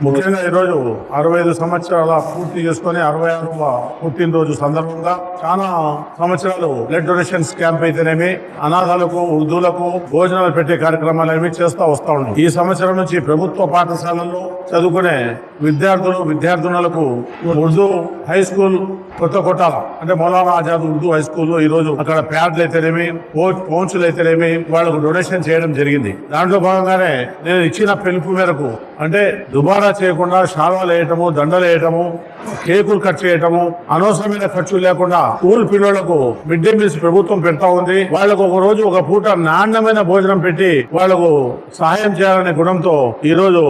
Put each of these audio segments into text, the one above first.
ముఖ్యంగా ఈరోజు 65 సంవత్సరాల పూర్తి చేసుకుని 66వ పుట్టినరోజు సందర్భంగా చాలా సంవత్సరాలు బ్లడ్ డొనేషన్స్ క్యాంప్ అయితేనేమి, అనాథాలకు వృద్ధులకు భోజనాలు పెట్టే కార్యక్రమాలు అనేవి చేస్తూ వస్తా ఉన్నాం. ఈ సంవత్సరం నుంచి ప్రభుత్వ పాఠశాలల్లో చదువుకునే విద్యార్థులకు ఉర్దూ హై స్కూల్ కొత్తకోట అంటే మౌలానా ఆజాద్ ఉర్దూ హై స్కూల్లో ఈ రోజు అక్కడ ప్యాడ్లు అయితేనేమి, పౌంచులు అయితేనేమి వాళ్ళకు డొనేషన్ చేయడం జరిగింది. దాంట్లో భాగంగానే నేను ఇచ్చిన పిలుపు మేరకు అంటే దుబారా చేయకుండా శాల్వాలు వేయటము, దండలు వేయటము, కేకులు కట్ చేయటము, అనవసరమైన ఖర్చు లేకుండా స్కూల్ పిల్లలకు మిడ్ డే మీల్స్ ప్రభుత్వం పెడతా ఉంది. వాళ్లకు ఒక రోజు ఒక పూట నాణ్యమైన భోజనం పెట్టి వాళ్లకు సహాయం చేయాలనే గుణంతో ఈ రోజు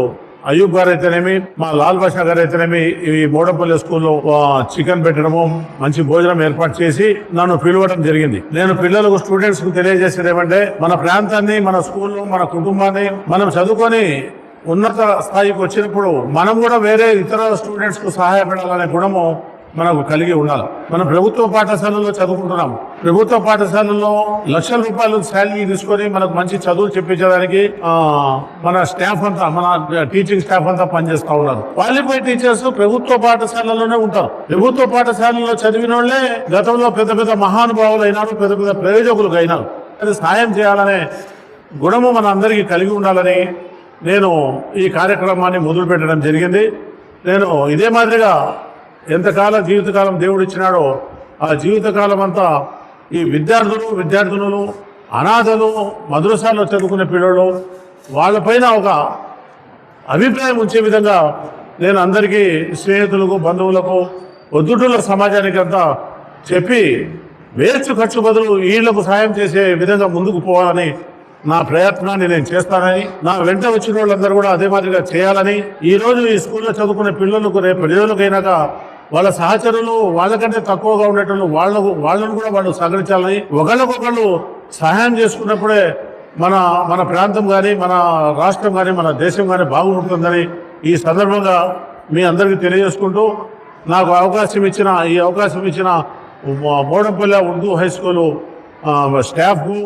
అయ్యూబ్ గారు అయితేనేమి, మా లాల్ బాషా గారు అయితేనేమి ఈ మోడంపల్లి స్కూల్లో చికెన్ పెట్టడము, మంచి భోజనం ఏర్పాటు చేసి నన్ను పిలవడం జరిగింది. నేను పిల్లలకు స్టూడెంట్స్ కు తెలియజేసేది ఏమంటే మన ప్రాంతాన్ని, మన స్కూల్, మన కుటుంబాన్ని మనం చదువుకొని ఉన్నత స్థాయికి వచ్చినప్పుడు మనం కూడా వేరే ఇతర స్టూడెంట్స్ కు సహాయపడాలనే గుణము మనకు కలిగి ఉండాలి. మనం ప్రభుత్వ పాఠశాలలో చదువుకుంటున్నాం. ప్రభుత్వ పాఠశాలలో లక్షల రూపాయలు శాలరీ తీసుకొని మనకు మంచి చదువులు చెప్పించడానికి మన స్టాఫ్ అంతా, మన టీచింగ్ స్టాఫ్ అంతా పనిచేస్తా ఉన్నారు. క్వాలిఫైడ్ టీచర్స్ ప్రభుత్వ పాఠశాలలోనే ఉంటారు. ప్రభుత్వ పాఠశాలలో చదివిన వాళ్ళే గతంలో పెద్ద పెద్ద మహానుభావులు అయినారు, పెద్ద పెద్ద ప్రయోజకులు అయినారు. అది సాయం చేయాలనే గుణము మన అందరికీ కలిగి ఉండాలని నేను ఈ కార్యక్రమాన్ని మొదలు పెట్టడం జరిగింది. నేను ఇదే మాదిరిగా ఎంతకాలం జీవితకాలం దేవుడు ఇచ్చినాడో ఆ జీవితకాలం అంతా ఈ విద్యార్థులు అనాథలు, మద్రసాల్లో చదువుకునే పిల్లలు వాళ్ళపైన ఒక అభిప్రాయం ఉంచే విధంగా నేను అందరికీ స్నేహితులకు, బంధువులకు, ఒద్దుటూళ్ళ సమాజానికి అంతా చెప్పి వేస్ట్ ఖర్చు బదులు వీళ్లకు సాయం చేసే విధంగా ముందుకు పోవాలని నా ప్రయత్నాన్ని నేను చేస్తానని, నా వెంట వచ్చిన వాళ్ళందరూ కూడా అదే మాదిరిగా చేయాలని, ఈ రోజు ఈ స్కూల్లో చదువుకునే పిల్లలకు రేపు ప్రజలకైనాక వాళ్ళ సహచరులు వాళ్ళకంటే తక్కువగా ఉండేటట్లు వాళ్ళను కూడా వాళ్ళు సహకరించాలని, ఒకళ్ళకొకళ్ళు సహాయం చేసుకున్నప్పుడే మన ప్రాంతం కానీ, మన రాష్ట్రం కానీ, మన దేశం కానీ బాగుంటుందని ఈ సందర్భంగా మీ అందరికీ తెలియజేసుకుంటూ నాకు ఈ అవకాశం ఇచ్చిన మోడంపల్లి ఉర్దూ హై స్కూలు స్టాఫ్కు,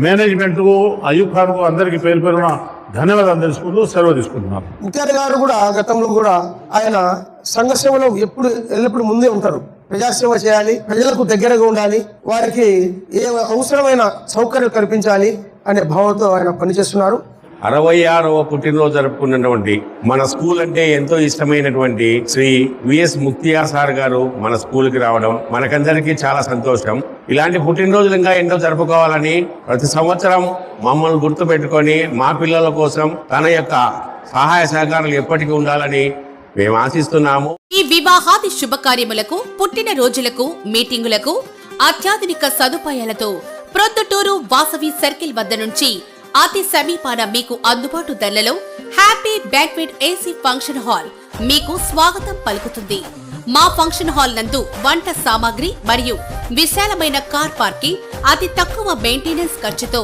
మేనేజ్మెంట్ కు, అయ్యూబ్ ఖాన్ కు అందరికీ పేరు పేరున ధన్యవాదాలు తెలుసుకుంటూ సెలవు తీసుకుంటున్నాను. ముఖ్తార్ గారు కూడా గతంలో కూడా ఆయన సంఘ సేవలో ఎల్లప్పుడు ముందే ఉంటారు. ప్రజాసేవ చేయాలి, ప్రజలకు దగ్గరగా ఉండాలి, వారికి ఏ అవసరమైన సౌకర్యం కల్పించాలి అనే భావంతో ఆయన పనిచేస్తున్నారు. 66వ పుట్టినరోజు జరుపుకున్నటువంటి మన స్కూల్ అంటే ఎంతో ఇష్టమైనటువంటి శ్రీ విఎస్ ముక్తియార్ సార్ గారు మన స్కూల్కి రావడం మనకందరికీ చాలా సంతోషం. ఇలాంటి పుట్టినరోజులు ఇంకా ఎంతో జరుపుకోవాలని ప్రతి సంవత్సరం మమ్మల్ని గుర్తు పెట్టుకొని మా పిల్లల కోసం తన యొక్క సహాయ సహకారాలు ఎప్పటికీ ఉండాలని మేము ఆశిస్తున్నాము. ఈ వివాహాది శుభకార్యములకు, పుట్టిన రోజులకు, మీటింగులకు అత్యాధునిక సదుపాయాలతో ప్రొద్దుటూరు వాసవి సర్కిల్ వద్ద నుంచి అతి సమీపాన మీకు అందుబాటు ధరలలో happy banquet AC function hall మీకు స్వాగతం పలుకుతుంది. మా ఫంక్షన్ హాల్ నందు వంట సామాగ్రి మరియు విశాలమైన కార్ పార్కింగ్, అతి తక్కువ మెయింటెనెన్స్ ఖర్చుతో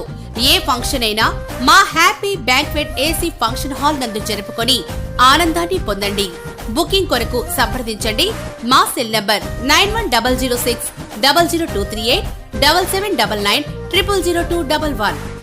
ఏ ఫంక్షన్ అయినా మా happy banquet AC function hall నందు జరుపుకొని ఆనందాన్ని పొందండి. బుకింగ్ కొరకు సంప్రదించండి. మా సెల్ నంబర్ 9100600238 7799 000211.